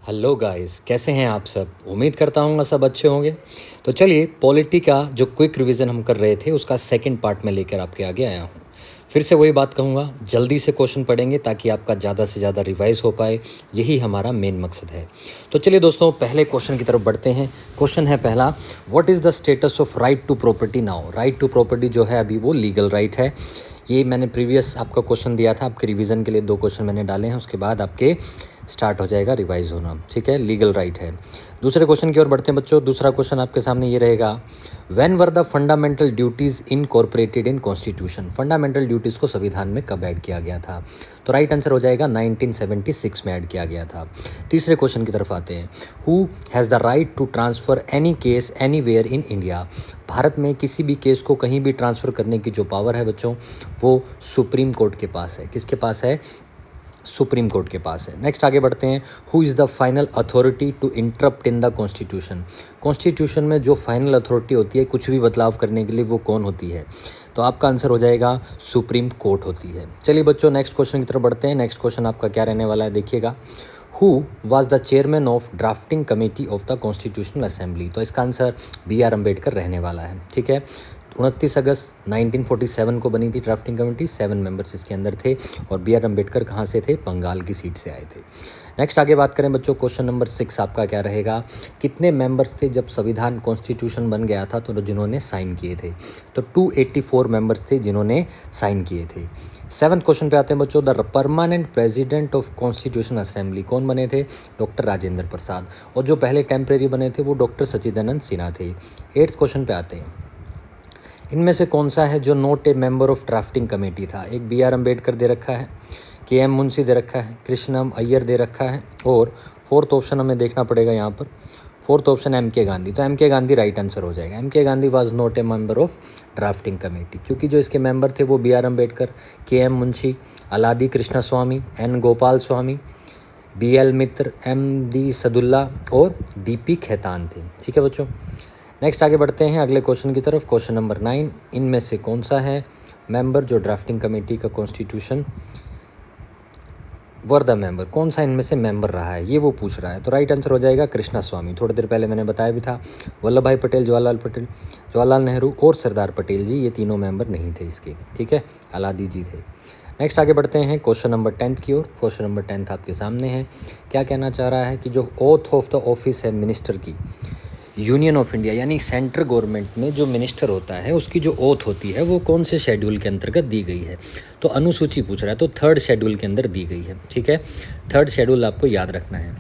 Hello guys, कैसे हैं आप सब। उम्मीद करता हूँ सब अच्छे होंगे। तो चलिए, पॉलिटी का जो क्विक रिवीजन हम कर रहे थे उसका सेकंड पार्ट में लेकर आपके आगे आया हूँ। फिर से वही बात कहूँगा, जल्दी से क्वेश्चन पढ़ेंगे ताकि आपका ज़्यादा से ज़्यादा रिवाइज हो पाए। यही हमारा मेन मकसद है। तो चलिए दोस्तों, पहले क्वेश्चन की तरफ बढ़ते हैं। क्वेश्चन है पहला, what is the status of right to property now. Right to property जो है अभी वो लीगल राइट है। ये मैंने प्रीवियस आपका क्वेश्चन दिया था, आपके रिवीजन के लिए 2 क्वेश्चन मैंने डाले हैं, उसके बाद आपके स्टार्ट हो जाएगा रिवाइज होना। ठीक है, लीगल राइट है। दूसरे क्वेश्चन की ओर बढ़ते हैं बच्चों। दूसरा क्वेश्चन आपके सामने ये रहेगा, when were the fundamental duties incorporated in constitution. Fundamental duties को संविधान में कब ऐड किया गया था। तो राइट आंसर हो जाएगा 1976 में ऐड किया गया था। तीसरे क्वेश्चन की तरफ आते हैं, who has the right to transfer any case anywhere in India. Bharat में किसी भी केस को कहीं भी ट्रांसफ़र करने की जो पावर है बच्चों, वो सुप्रीम कोर्ट के पास है। किसके पास है? सुप्रीम कोर्ट के पास है। नेक्स्ट आगे बढ़ते हैं, who is the final authority to interpret in the constitution. Constitution में जो फाइनल अथॉरिटी होती है कुछ भी बदलाव करने के लिए, वो कौन होती है? तो आपका आंसर हो जाएगा सुप्रीम कोर्ट होती है। चलिए बच्चों, नेक्स्ट क्वेश्चन की तरफ बढ़ते हैं। नेक्स्ट क्वेश्चन आपका क्या रहने वाला है, देखिएगा। Who was the chairman of drafting committee of the constitutional assembly. तो इसका आंसर B.R. अम्बेडकर रहने वाला है। ठीक है, 29 अगस्त 1947 को बनी थी ड्राफ्टिंग कमेटी। 7 मेंबर्स इसके अंदर थे और B.R. अम्बेडकर कहाँ से थे? बंगाल की सीट से आए थे। नेक्स्ट आगे बात करें बच्चों, क्वेश्चन नंबर 6 आपका क्या रहेगा, कितने मेंबर्स थे जब संविधान कॉन्स्टिट्यूशन बन गया था तो जिन्होंने साइन किए थे? तो 284 मेंबर्स थे जिन्होंने साइन किए थे। 7th क्वेश्चन पे आते हैं बच्चों, the permanent president of constitution assembly कौन बने थे? डॉक्टर राजेंद्र प्रसाद। और जो पहले टेम्परेरी बने थे वो डॉक्टर सच्चिदानंद सिन्हा थे। 8th क्वेश्चन पे आते हैं, इनमें से कौन सा है जो not a member of drafting committee था? एक B.R. अम्बेडकर दे रखा है, K.M. मुंशी दे रखा है, कृष्णम अय्यर दे रखा है, और 4th ऑप्शन हमें देखना पड़ेगा यहाँ पर। 4th option M.K. गांधी। तो M.K. गांधी राइट आंसर हो जाएगा। M.K. Gandhi was not a member of drafting committee, क्योंकि जो इसके मेंबर थे वो B.R. अम्बेडकर, K.M. मुंशी, अलादी कृष्ण स्वामी, N. गोपाल स्वामी, B.L. मित्र, M.D. सदुल्ला और D.P. खेतान थे। ठीक है बच्चों, नेक्स्ट आगे बढ़ते हैं अगले क्वेश्चन की तरफ। क्वेश्चन नंबर 9, इनमें से कौन सा है मेंबर जो ड्राफ्टिंग कमेटी का कॉन्स्टिट्यूशन वर द मेंबर, कौन सा इनमें से मेंबर रहा है, ये वो पूछ रहा है। तो राइट आंसर हो जाएगा कृष्णा स्वामी। थोड़ी देर पहले मैंने बताया भी था, वल्लभ भाई पटेल, जवाहरलाल नेहरू और सरदार पटेल जी, ये तीनों मेंबर नहीं थे इसके। ठीक है, अलादी जी थे। नेक्स्ट आगे बढ़ते हैं क्वेश्चन नंबर 10 की ओर। क्वेश्चन नंबर 10 आपके सामने है। क्या कहना चाह रहा है कि जो ओथ ऑफ द ऑफिस है मिनिस्टर की, यूनियन ऑफ इंडिया यानी सेंट्रल गवर्नमेंट में जो मिनिस्टर होता है उसकी जो ओथ होती है वो कौन से शेड्यूल के अंतर्गत दी गई है? तो अनुसूची पूछ रहा है, तो 3rd शेड्यूल के अंदर दी गई है। ठीक है, 3rd शेड्यूल आपको याद रखना है।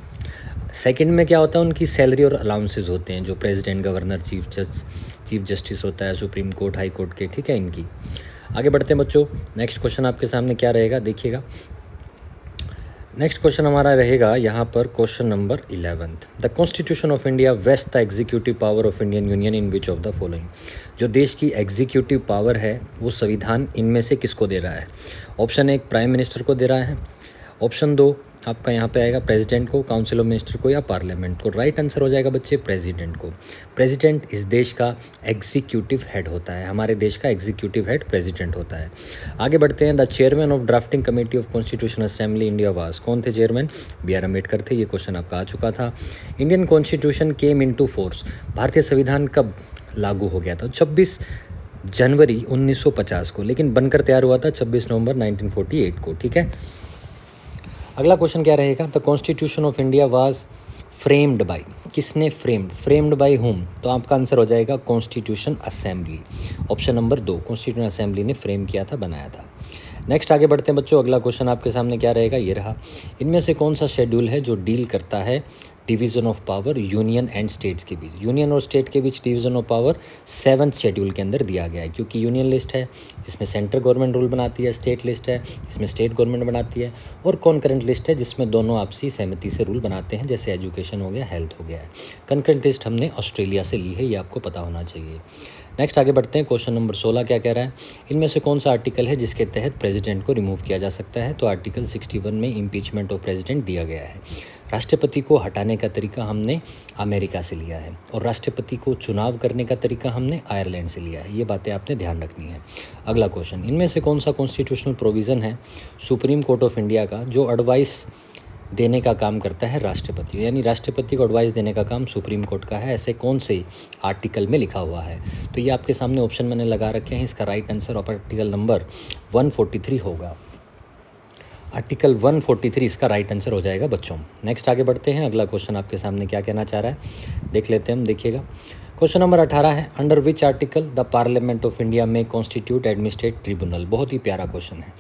सेकंड में क्या होता है, उनकी सैलरी और अलाउंसेज होते हैं, जो प्रेसिडेंट, गवर्नर, चीफ जस्टिस होता है सुप्रीम कोर्ट, हाई कोर्ट के। ठीक है, इनकी। आगे बढ़ते हैं बच्चों, नेक्स्ट क्वेश्चन आपके सामने क्या रहेगा, देखिएगा। नेक्स्ट क्वेश्चन हमारा रहेगा यहाँ पर question number 11, the constitution of India vest the executive power of Indian union in which of the following. जो देश की एग्जीक्यूटिव पावर है वो संविधान इनमें से किसको दे रहा है? ऑप्शन 1 प्राइम मिनिस्टर को दे रहा है, ऑप्शन 2 आपका यहाँ पे आएगा प्रेसिडेंट को, काउंसिल ऑफ मिनिस्टर को या पार्लियामेंट को। राइट आंसर हो जाएगा बच्चे प्रेसिडेंट को। प्रेसिडेंट इस देश का एग्जीक्यूटिव हेड होता है, हमारे देश का एग्जीक्यूटिव हेड प्रेसिडेंट होता है। आगे बढ़ते हैं, the chairman of drafting committee of constitution assembly India was, कौन थे चेयरमैन? B.R. अम्बेडकर थे। ये क्वेश्चन आपका आ चुका था। Indian constitution came into force, भारतीय संविधान कब लागू हो गया था? 26 जनवरी 1950 को, लेकिन बनकर तैयार हुआ था 26 नवंबर 1948 को। ठीक है, अगला क्वेश्चन क्या रहेगा, the constitution of India was framed bye, किसने फ्रेम्ड बाय होम? तो आपका आंसर हो जाएगा constitution assembly, option number 2, constitution assembly ने फ्रेम किया था, बनाया था। नेक्स्ट आगे बढ़ते हैं बच्चों, अगला क्वेश्चन आपके सामने क्या रहेगा, ये रहा। इनमें से कौन सा शेड्यूल है जो डील करता है division of power union and states के बीच? यूनियन और स्टेट के बीच division of power 7th schedule के अंदर दिया गया है, क्योंकि यूनियन लिस्ट है जिसमें सेंट्रल गवर्नमेंट रूल बनाती है, स्टेट लिस्ट है जिसमें स्टेट गवर्नमेंट बनाती है, और कॉन्करेंट लिस्ट है जिसमें दोनों आपसी सहमति से रूल बनाते हैं, जैसे एजुकेशन हो गया, हेल्थ हो गया है। कॉन्करेंट लिस्ट हमने ऑस्ट्रेलिया से ली है, ये आपको पता होना चाहिए। नेक्स्ट आगे बढ़ते हैं, क्वेश्चन नंबर 16 क्या कह रहा है, इनमें से कौन सा आर्टिकल है जिसके तहत प्रेसिडेंट को रिमूव किया जा सकता है? तो आर्टिकल 61 में इम्पीचमेंट ऑफ प्रेसिडेंट दिया गया है। राष्ट्रपति को हटाने का तरीका हमने अमेरिका से लिया है, और राष्ट्रपति को चुनाव करने का तरीका हमने आयरलैंड से लिया है। ये बातें आपने ध्यान रखनी है। अगला क्वेश्चन, इनमें से कौन सा कॉन्स्टिट्यूशनल प्रोविज़न है सुप्रीम कोर्ट ऑफ इंडिया का जो एडवाइस देने का काम करता है राष्ट्रपति, यानी राष्ट्रपति को एडवाइस देने का काम सुप्रीम कोर्ट का है। ऐसे कौन से आर्टिकल में लिखा हुआ है? तो ये आपके सामने ऑप्शन मैंने लगा रखे हैं। इसका राइट आंसर आर्टिकल नंबर 143 होगा। आर्टिकल 143 इसका राइट आंसर हो जाएगा बच्चों। नेक्स्ट आगे बढ़ते हैं। अगला क्वेश्चन आपके सामने क्या कहना चाह रहा है देख लेते हैं हम। देखिएगा, क्वेश्चन नंबर 18 है, under which article the parliament of India में कॉन्स्टिट्यूट एडमिनिस्ट्रेटिव ट्रिब्यूनल। बहुत ही प्यारा क्वेश्चन है।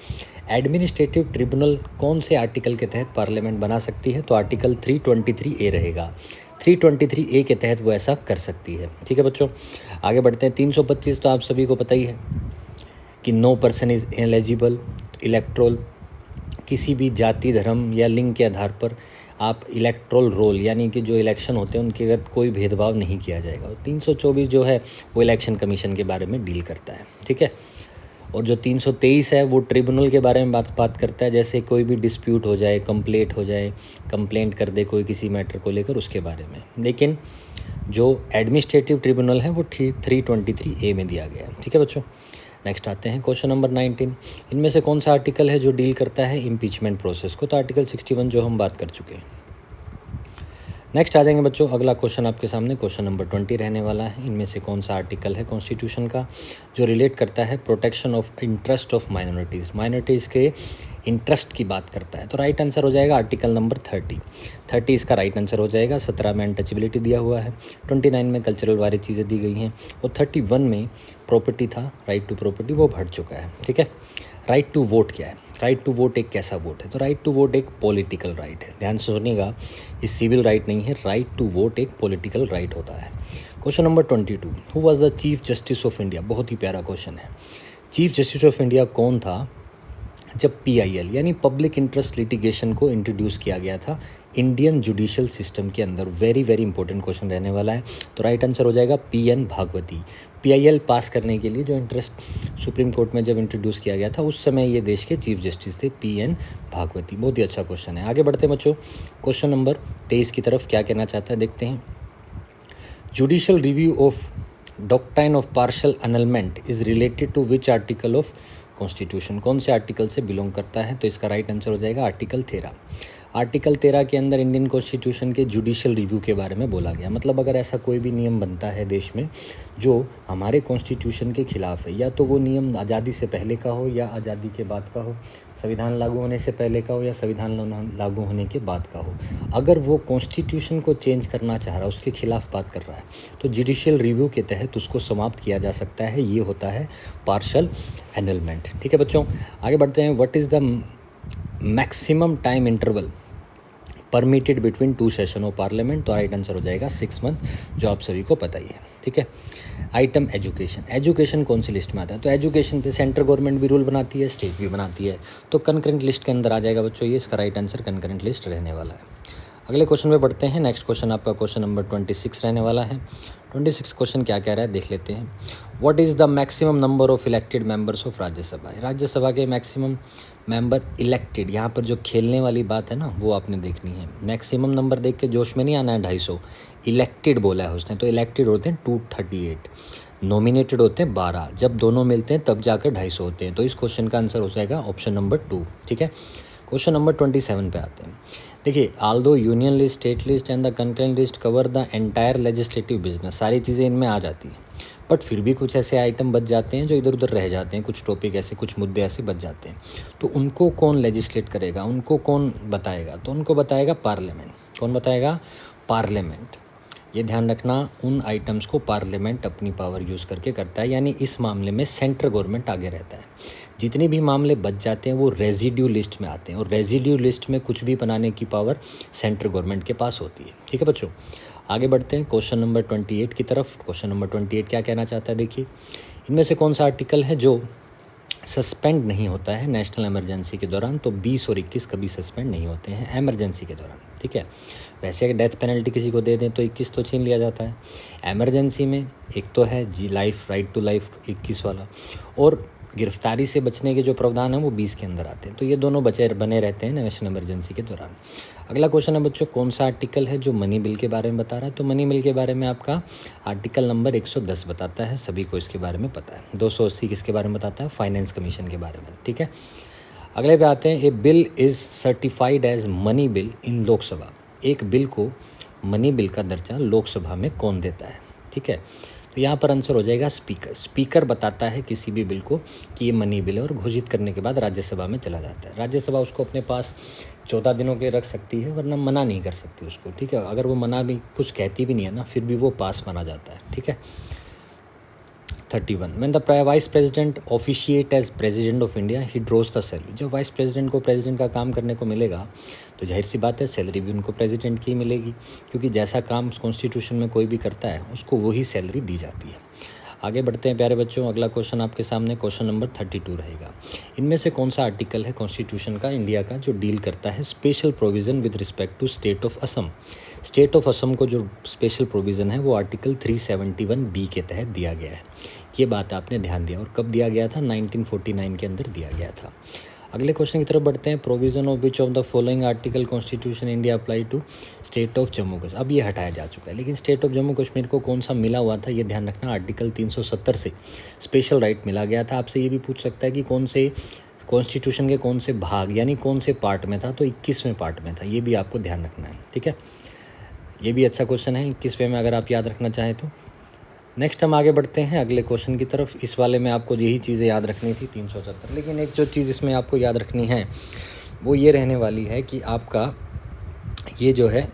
एडमिनिस्ट्रेटिव ट्रिब्यूनल कौन से आर्टिकल के तहत पार्लियामेंट बना सकती है? तो आर्टिकल 323A रहेगा। 323A के तहत वो ऐसा कर सकती है। ठीक है बच्चों, आगे बढ़ते हैं। 325 तो आप सभी को पता ही है कि no person is eligible electoral, किसी भी जाति, धर्म या लिंग के आधार पर आप इलेक्ट्रोल रोल यानी कि जो इलेक्शन होते हैं उनके अगर कोई भेदभाव नहीं किया जाएगा। 324 जो है वो इलेक्शन कमीशन के बारे में डील करता है। ठीक है, और जो 323 है वो ट्रिब्यूनल के बारे में बात करता है, जैसे कोई भी डिस्प्यूट हो जाए, कंप्लेंट कर दे कोई किसी मैटर को लेकर, उसके बारे में। लेकिन जो एडमिनिस्ट्रेटिव ट्रिब्यूनल है वो 323A में दिया गया है। ठीक है बच्चों, नेक्स्ट आते हैं क्वेश्चन नंबर 19। इनमें से कौन सा आर्टिकल है जो डील करता है इम्पीचमेंट प्रोसेस को? तो आर्टिकल 61 जो हम बात कर चुके हैं। नेक्स्ट आ जाएंगे बच्चों, अगला क्वेश्चन आपके सामने क्वेश्चन नंबर 20 रहने वाला है। इनमें से कौन सा आर्टिकल है कॉन्स्टिट्यूशन का जो रिलेट करता है protection of interest of minorities के इंटरेस्ट की बात करता है? तो राइट आंसर हो जाएगा आर्टिकल नंबर 30 इसका राइट आंसर हो जाएगा। 17 में अनटचेबिलिटी दिया हुआ है, 29 में कल्चरल वाली चीज़ें दी गई हैं, और 31 में प्रॉपर्टी था, राइट टू प्रॉपर्टी, वो बढ़ चुका है। ठीक है, राइट टू वोट क्या है? राइट टू वोट एक कैसा वोट है? तो राइट टू वोट एक पॉलिटिकल राइट है। ध्यान से सुनिएगा, ये सिविल राइट नहीं है। राइट टू वोट एक पॉलिटिकल राइट होता है। Question number 22, who was the chief justice of India? बहुत ही प्यारा क्वेश्चन है। चीफ जस्टिस ऑफ इंडिया कौन था जब PIL यानी पब्लिक इंटरेस्ट लिटिगेशन को इंट्रोड्यूस किया गया था इंडियन जुडिशियल सिस्टम के अंदर? वेरी वेरी इंपॉर्टेंट क्वेश्चन रहने वाला है। तो राइट आंसर हो जाएगा PN भागवती। PIL पास करने के लिए जो इंटरेस्ट सुप्रीम कोर्ट में जब इंट्रोड्यूस किया गया था उस समय ये देश के चीफ जस्टिस थे PN भागवती। बहुत ही अच्छा क्वेश्चन है। आगे बढ़ते हैं बच्चों, क्वेश्चन नंबर 23 की तरफ क्या कहना चाहता है देखते हैं। Judicial review of doctrine of partial annulment is related to which article of constitution? कौन से आर्टिकल से बिलोंग करता है? तो इसका राइट आंसर हो जाएगा आर्टिकल 13। आर्टिकल 13 के अंदर इंडियन कॉन्स्टिट्यूशन के जुडिशियल रिव्यू के बारे में बोला गया। मतलब अगर ऐसा कोई भी नियम बनता है देश में जो हमारे कॉन्स्टिट्यूशन के खिलाफ है, या तो वो नियम आज़ादी से पहले का हो या आज़ादी के बाद का हो, संविधान लागू होने से पहले का हो या संविधान लागू होने के बाद का हो, अगर वो कॉन्स्टिट्यूशन को चेंज करना चाह रहा है, उसके खिलाफ बात कर रहा है, तो जुडिशियल रिव्यू के तहत उसको समाप्त किया जा सकता है। ये होता है पार्शियल एनलमेंट। ठीक है बच्चों, आगे बढ़ते हैं। What is the maximum time interval permitted between 2 session of parliament? तो राइट आंसर हो जाएगा 6 मंथ, जो आप सभी को पता ही है। ठीक है, आइटम एजुकेशन कौन सी लिस्ट में आता है? तो एजुकेशन पे सेंट्रल गवर्नमेंट भी रूल बनाती है, स्टेट भी बनाती है, तो कंकरेंट लिस्ट के अंदर आ जाएगा बच्चों ये। इसका राइट आंसर कंकरेंट लिस्ट रहने वाला है। अगले क्वेश्चन में बढ़ते हैं। नेक्स्ट क्वेश्चन आपका क्वेश्चन नंबर 26 रहने वाला है। 26 क्वेश्चन क्या कह रहा है देख लेते हैं। What is the maximum number of elected members of Rajya Sabha? Rajya Sabha के मैक्सिमम मेंबर इलेक्टेड, यहाँ पर जो खेलने वाली बात है ना वो आपने देखनी है। मैक्सिमम नंबर देख के जोश में नहीं आना है। 250 इलेक्टेड बोला है उसने, तो इलेक्टेड होते हैं 238, नॉमिनेटेड होते हैं 12, जब दोनों मिलते हैं तब जाकर 250 होते हैं। तो इस क्वेश्चन का आंसर हो जाएगा ऑप्शन नंबर 2। ठीक है, क्वेश्चन नंबर 27 पे आते हैं। देखिए, Aldous union list, state list and the concurrent list cover the entire legislative business, सारी चीज़ें इनमें आ जाती हैं, बट फिर भी कुछ ऐसे आइटम बच जाते हैं जो इधर उधर रह जाते हैं, कुछ टॉपिक ऐसे, कुछ मुद्दे ऐसे बच जाते हैं। तो उनको कौन लेजिस्लेट करेगा, उनको कौन बताएगा? तो उनको बताएगा पार्लियामेंट। कौन बताएगा? पार्लियामेंट। ये ध्यान रखना, उन आइटम्स को पार्लियामेंट अपनी पावर यूज़ करके करता है, यानी इस मामले में सेंट्रल गवर्नमेंट आगे रहता है। जितने भी मामले बच जाते हैं वो रेजिड्यू लिस्ट में आते हैं, और रेजिड्यू लिस्ट में कुछ भी बनाने की पावर सेंट्रल गवर्नमेंट के पास होती है। ठीक है बच्चों, आगे बढ़ते हैं क्वेश्चन नंबर 28 की तरफ। क्वेश्चन नंबर 28 क्या कहना चाहता है देखिए। इनमें से कौन सा आर्टिकल है जो सस्पेंड नहीं होता है नेशनल इमरजेंसी के दौरान? तो 20 और 21 कभी सस्पेंड नहीं होते हैं इमरजेंसी के दौरान। ठीक है, वैसे अगर डेथ पेनल्टी किसी को दे दें तो 21 तो छीन लिया जाता है। एमरजेंसी में एक तो है लाइफ, राइट टू लाइफ 21 वाला, और गिरफ्तारी से बचने के जो प्रावधान हैं वो 20 के अंदर आते हैं। तो ये दोनों बने रहते हैं नेशनल इमरजेंसी के दौरान। अगला क्वेश्चन है बच्चों, कौन सा आर्टिकल है जो मनी बिल के बारे में बता रहा है? तो मनी बिल के बारे में आपका आर्टिकल नंबर 110 बताता है, सभी को इसके बारे में पता है। 280 किसके बारे में बताता है? फाइनेंस कमीशन के बारे में। ठीक है, अगले पे आते हैं, A bill is certified as money bill in Lok Sabha. एक बिल को मनी बिल का दर्जा लोकसभा में कौन देता है? ठीक है, तो यहाँ पर आंसर हो जाएगा स्पीकर। स्पीकर बताता है किसी भी बिल को कि ये मनी बिल है और घोषित करने के बाद राज्यसभा में चला जाता है। राज्यसभा उसको अपने पास 14 दिनों के रख सकती है, वरना मना नहीं कर सकती उसको। ठीक है, अगर वो मना भी कुछ कहती भी नहीं है ना, फिर भी वो पास माना जाता है। ठीक है। 31, when the vice president officiate as president of India he draws the salary. जब वाइस प्रेसिडेंट को प्रेसिडेंट का काम करने को मिलेगा तो जाहिर सी बात है सैलरी भी उनको प्रेसिडेंट की मिलेगी, क्योंकि जैसा काम कॉन्स्टिट्यूशन में कोई भी करता है उसको वही सैलरी दी जाती है। आगे बढ़ते हैं प्यारे बच्चों, अगला क्वेश्चन आपके सामने क्वेश्चन नंबर 32 रहेगा। इनमें से कौन सा आर्टिकल है कॉन्स्टिट्यूशन का इंडिया का जो डील करता है special provision with respect to state of Assam? State of Assam को जो स्पेशल प्रोविज़न है वो आर्टिकल 371B के तहत दिया गया है। ये बात आपने ध्यान दिया, और कब दिया गया था? 1949 के अंदर दिया गया था। अगले क्वेश्चन की तरफ बढ़ते हैं, provision of which of the following article constitution India apply to state of Jammu Kashmir. अब ये हटाया जा चुका है, लेकिन स्टेट ऑफ जम्मू कश्मीर को कौन सा मिला हुआ था ये ध्यान रखना। आर्टिकल 370 से स्पेशल राइट मिला गया था। आपसे ये भी पूछ सकता है कि कौन से कॉन्स्टिट्यूशन के कौन से भाग यानी कौन से पार्ट में था, तो 21वें पार्ट में था। ये भी आपको ध्यान रखना है। ठीक है, ये भी अच्छा क्वेश्चन है 21वें में, अगर आप याद रखना चाहें तो। नेक्स्ट हम आगे बढ़ते हैं अगले क्वेश्चन की तरफ। इस वाले में आपको यही चीज़ें याद रखनी थी 370, लेकिन एक जो चीज़ इसमें आपको याद रखनी है वो ये रहने वाली है कि आपका ये जो है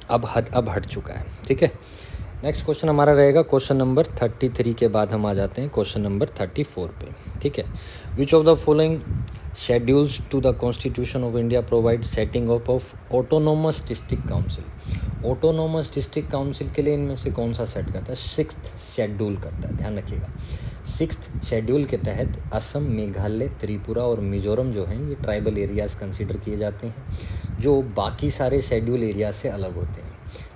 अब हट चुका है। ठीक है, नेक्स्ट क्वेश्चन हमारा रहेगा क्वेश्चन नंबर 33 के बाद हम आ जाते हैं क्वेश्चन नंबर 34 पे। ठीक है, which of the following schedules to the constitution of India provide setting up of autonomous district council? Autonomous district council के लिए इनमें से कौन सा सेट करता है? 6th शेड्यूल करता है, ध्यान रखिएगा। 6th शेड्यूल के तहत असम, मेघालय, त्रिपुरा और मिजोरम जो हैं ये ट्राइबल एरियाज़ कंसीडर किए जाते हैं, जो बाकी सारे शेड्यूल एरिया से अलग होते हैं।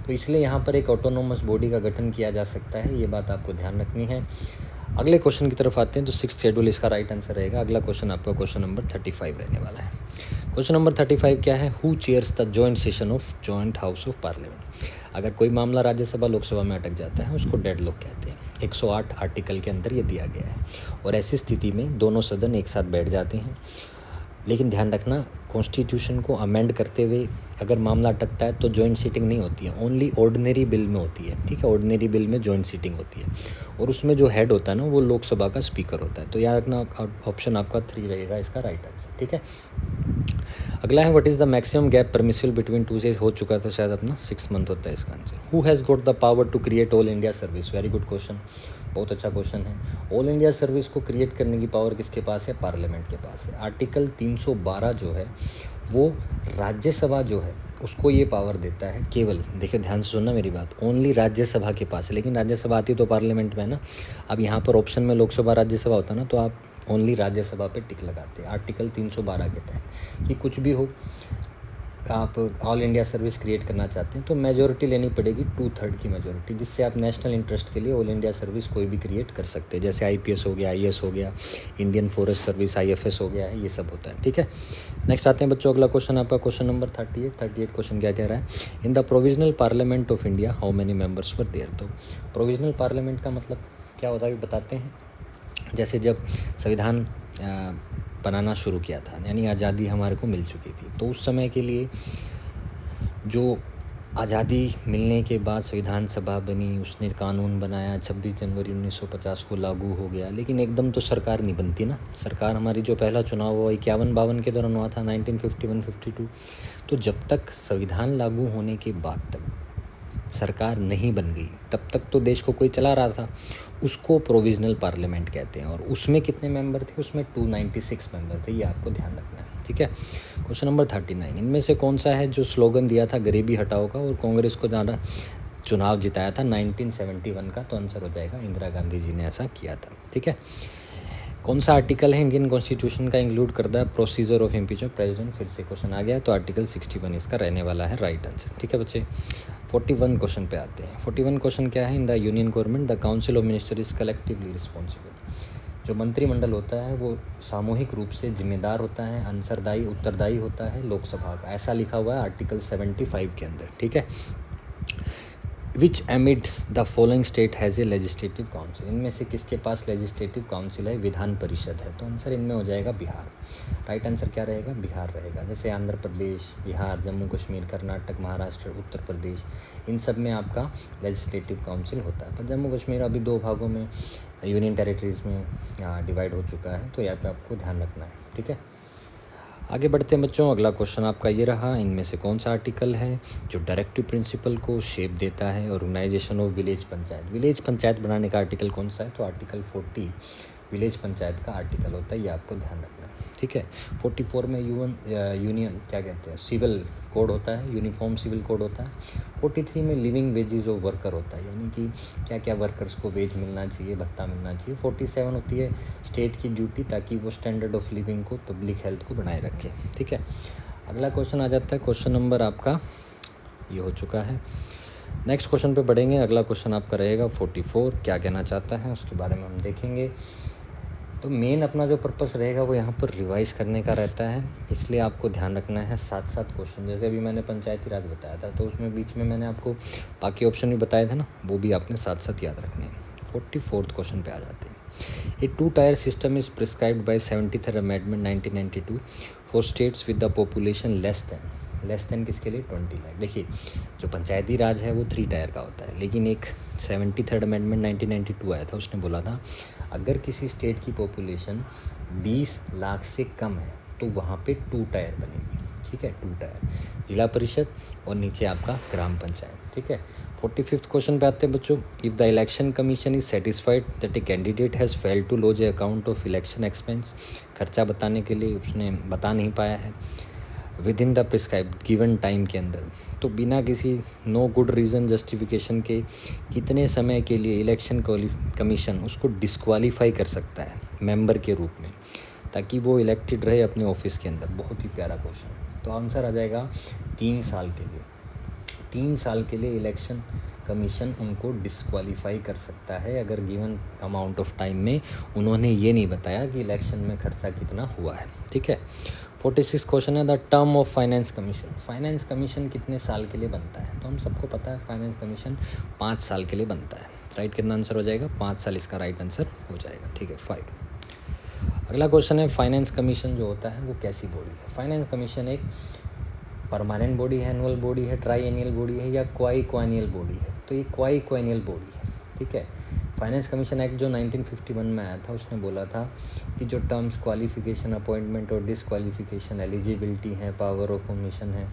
तो इसलिए यहाँ पर एक ऑटोनोमस बॉडी का गठन किया जा सकता है, ये बात आपको ध्यान रखनी है। अगले क्वेश्चन की तरफ आते हैं, तो 6th शेड्यूल इसका राइट आंसर रहेगा। अगला क्वेश्चन आपका क्वेश्चन नंबर 35 रहने वाला है। क्वेश्चन नंबर 35 क्या है? Who chairs the joint session of joint house of parliament? अगर कोई मामला राज्यसभा लोकसभा में अटक जाता है उसको डेडलॉक कहते हैं। 108 आर्टिकल के अंदर ये दिया गया है, और ऐसी स्थिति में दोनों सदन एक साथ बैठ जाते हैं। लेकिन ध्यान रखना, कॉन्स्टिट्यूशन को अमेंड करते हुए अगर मामला अटकता है तो जॉइंट सीटिंग नहीं होती है, ओनली ऑर्डिनरी बिल में होती है। ठीक है, ऑर्डिनरी बिल में जॉइंट सीटिंग होती है, और उसमें जो हेड होता है ना वो लोकसभा का स्पीकर होता है। तो याद रखना, ऑप्शन आपका 3 रहेगा इसका राइट आंसर। ठीक है, अगला है what is the maximum gap permissible between two से, हो चुका था शायद अपना 6 मंथ होता है इसका answer. Who has got the power to create all India service? Very good question, बहुत अच्छा क्वेश्चन है। ऑल इंडिया सर्विस को क्रिएट करने की पावर किसके पास है? पार्लियामेंट के पास है। आर्टिकल 312 जो है वो राज्यसभा जो है उसको ये पावर देता है। केवल देखिए, ध्यान से सुनना मेरी बात, ओनली राज्यसभा के पास है, लेकिन राज्यसभा आती तो पार्लियामेंट में है ना। अब यहाँ पर ऑप्शन में लोकसभा राज्यसभा होता ना, तो आप ओनली राज्यसभा पे टिक लगाते हैं आर्टिकल 312 के तहत। कि कुछ भी हो, आप ऑल इंडिया सर्विस क्रिएट करना चाहते हैं तो मेजोरिटी लेनी पड़ेगी, 2/3 की मेजोरिटी, जिससे आप नेशनल इंटरेस्ट के लिए ऑल इंडिया सर्विस कोई भी क्रिएट कर सकते हैं। जैसे IPS हो गया, IAS हो गया, इंडियन फॉरेस्ट सर्विस IFS हो गया है, ये सब होता है। ठीक है, नेक्स्ट आते हैं बच्चों, अगला क्वेश्चन आपका क्वेश्चन नंबर 38 क्वेश्चन क्या कह रहा है? In the provisional parliament of India how many members were there? तो प्रोविजनल पार्लियामेंट का मतलब क्या होता है ये बताते हैं। जैसे जब संविधान बनाना शुरू किया था, यानी आज़ादी हमारे को मिल चुकी थी, तो उस समय के लिए जो आज़ादी मिलने के बाद संविधान सभा बनी, उसने कानून बनाया, 26 जनवरी 1950 को लागू हो गया। लेकिन एकदम तो सरकार नहीं बनती ना। सरकार हमारी जो पहला चुनाव हुआ 51-52 के दौरान हुआ था, 1951-52। तो जब तक संविधान लागू होने के बाद तक सरकार नहीं बन गई, तब तक तो देश को कोई चला रहा था, उसको प्रोविजनल पार्लियामेंट कहते हैं। और उसमें कितने मेंबर थे? उसमें 296 मेंबर थे, ये आपको ध्यान रखना है। ठीक है, क्वेश्चन नंबर 39, इनमें से कौन सा है जो स्लोगन दिया था गरीबी हटाओ का और कांग्रेस को ज़्यादा चुनाव जिताया था 1971 का? तो आंसर हो जाएगा इंदिरा गांधी जी ने ऐसा किया था। ठीक है, कौन सा आर्टिकल है इंडियन कॉन्स्टिट्यूशन का इंक्लूड करता है प्रोसीजर ऑफ इम्पीचमेंट प्रेसिडेंट? फिर से क्वेश्चन आ गया, तो आर्टिकल 61 इसका रहने वाला है राइट आंसर। ठीक है बच्चे, 41 क्वेश्चन पे आते हैं। 41 क्वेश्चन क्या है? In the union government the council of minister is collectively responsible. जो मंत्रिमंडल होता है वो सामूहिक रूप से जिम्मेदार होता है, उत्तरदायी होता है लोकसभा का, ऐसा लिखा हुआ है आर्टिकल 75 के अंदर। ठीक है, which amidst the following state has a legislative council, इनमें से किसके पास लेजिस्लेटिव काउंसिल है, विधान परिषद है। तो आंसर इनमें हो जाएगा बिहार। राइट आंसर क्या रहेगा, बिहार रहेगा। जैसे आंध्र प्रदेश, बिहार, जम्मू कश्मीर, कर्नाटक, महाराष्ट्र, उत्तर प्रदेश, इन सब में आपका लेजिस्लेटिव काउंसिल होता है। पर जम्मू कश्मीर अभी 2 भागों में यूनियन टेरिटरीज़ में डिवाइड हो चुका है, तो यहाँ पे आपको ध्यान रखना है। ठीक है, आगे बढ़ते हैं बच्चों। अगला क्वेश्चन आपका ये रहा, इनमें से कौन सा आर्टिकल है जो डायरेक्टिव प्रिंसिपल को शेप देता है। Organisation of village panchayat, village panchayat बनाने का आर्टिकल कौन सा है, तो आर्टिकल 40 विलेज पंचायत का आर्टिकल होता है, ये आपको ध्यान रखना है। ठीक है, 44 में यूनियन क्या कहते हैं, सिविल कोड होता है, यूनिफॉर्म सिविल कोड होता है। 43 में लिविंग वेजेस ऑफ वर्कर होता है, यानी कि क्या क्या वर्कर्स को वेज मिलना चाहिए, भत्ता मिलना चाहिए। 47 होती है स्टेट की ड्यूटी, ताकि वो स्टैंडर्ड ऑफ लिविंग को, पब्लिक हेल्थ को बनाए रखे। ठीक है, अगला क्वेश्चन आ जाता है, क्वेश्चन नंबर आपका ये हो चुका है। नेक्स्ट क्वेश्चन पे बढ़ेंगे। अगला क्वेश्चन आपका रहेगा 44, क्या कहना चाहता है उसके बारे में हम देखेंगे। तो मेन अपना जो पर्पस रहेगा वो यहाँ पर रिवाइज करने का रहता है, इसलिए आपको ध्यान रखना है 7 क्वेश्चन। जैसे अभी मैंने पंचायती राज बताया था, तो उसमें बीच में मैंने आपको बाकी ऑप्शन भी बताए थे ना, वो भी आपने साथ याद रखने हैं। 44 क्वेश्चन पे आ जाते हैं। ए 2 tier system is prescribed bye 73rd amendment 1992 for states with the population less than किसके लिए, 20 लाख। देखिए, जो पंचायती राज है वो 3 टायर का होता है, लेकिन एक 73rd अमेंडमेंट 1992 आया था, उसने बोला था अगर किसी स्टेट की पॉपुलेशन 20 लाख से कम है तो वहाँ पे 2 टायर बनेगी। ठीक है, 2 टायर, जिला परिषद और नीचे आपका ग्राम पंचायत। ठीक है, 45th क्वेश्चन पे आते हैं बच्चों। If the election commission is satisfied that a candidate has failed to lodge a account of election expense, खर्चा बताने के लिए उसने बता नहीं पाया है within the prescribed given time के अंदर, तो बिना किसी नो गुड रीज़न जस्टिफिकेशन के कितने समय के लिए इलेक्शन कमीशन उसको डिस्क्वालीफाई कर सकता है मेंबर के रूप में, ताकि वो इलेक्टेड रहे अपने ऑफिस के अंदर। बहुत ही प्यारा क्वेश्चन। तो आंसर आ जाएगा 3 साल के लिए। 3 साल के लिए इलेक्शन कमीशन उनको डिस्क्वालीफाई कर सकता है अगर गिवन अमाउंट ऑफ टाइम में उन्होंने ये नहीं बताया कि इलेक्शन में खर्चा कितना हुआ है। ठीक है, 46 क्वेश्चन है, the term of finance commission. Finance commission कितने साल के लिए बनता है, तो हम सबको पता है फाइनेंस कमीशन 5 साल के लिए बनता है। राइट कितना आंसर हो जाएगा, 5 साल इसका राइट आंसर हो जाएगा। ठीक है, 5। अगला क्वेश्चन है, फाइनेंस कमीशन जो होता है वो कैसी बॉडी है। फाइनेंस कमीशन एक परमानेंट बॉडी है, एनुअल बॉडी है, ट्राई एनुअल बॉडी है, या क्वाइनियल बॉडी है। तो ये क्वाइनियल बॉडी है। ठीक है, फाइनेंस कमीशन एक्ट जो 1951 में आया था, उसने बोला था कि जो टर्म्स क्वालिफिकेशन, अपॉइंटमेंट और डिसक्वालिफिकेशन, एलिजिबिलिटी है, पावर ऑफ कमीशन है,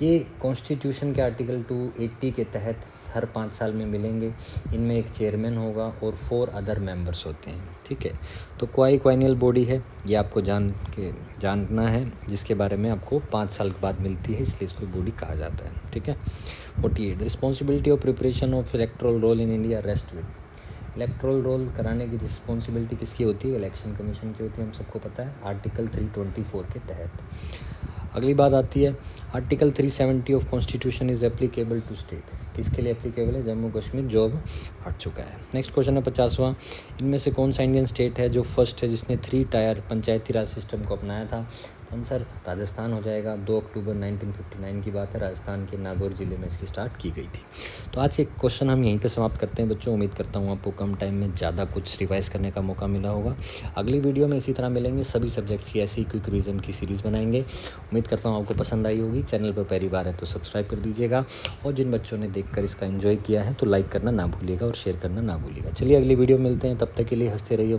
ये कॉन्स्टिट्यूशन के आर्टिकल 280 के तहत हर 5 साल में मिलेंगे। इनमें एक चेयरमैन होगा और 4 अदर मेंबर्स होते हैं। ठीक है, तो क्वाइनियल बॉडी है, ये आपको जानना है, जिसके बारे में आपको 5 साल के बाद मिलती है, इसलिए इसको बॉडी कहा जाता है। ठीक है, 48 responsibility of preparation of electoral roll in India rest with. Electoral roll कराने की रिस्पॉन्सिबिलिटी किसकी होती है, इलेक्शन कमीशन की होती है, हम सबको पता है, आर्टिकल 324 के तहत। अगली बात आती है, article 370 of constitution is applicable to state. किसके लिए एप्लीकेबल है, जम्मू कश्मीर जो अब हट चुका है। नेक्स्ट क्वेश्चन है 50वां, इनमें से कौन सा इंडियन स्टेट है जो फर्स्ट है जिसने 3 टायर पंचायती राज सिस्टम को अपनाया था। आंसर राजस्थान हो जाएगा। 2 अक्टूबर 1959 की बात है, राजस्थान के नागौर ज़िले में इसकी स्टार्ट की गई थी। तो आज के क्वेश्चन हम यहीं पे समाप्त करते हैं बच्चों। उम्मीद करता हूँ आपको कम टाइम में ज़्यादा कुछ रिवाइज़ करने का मौका मिला होगा। अगली वीडियो में इसी तरह मिलेंगे, सभी सब्जेक्ट्स की ऐसी क्विक रिविजन की सीरीज़ बनाएंगे। उम्मीद करता हूँ आपको पसंद आई होगी। चैनल पर पहली बार है तो सब्सक्राइब कर दीजिएगा, और जिन बच्चों ने देखकर इसका एंजॉय किया है तो लाइक करना ना भूलिएगा और शेयर करना ना भूलिएगा। चलिए अगली वीडियो मिलते हैं, तब तक के लिए हंसते रहिए।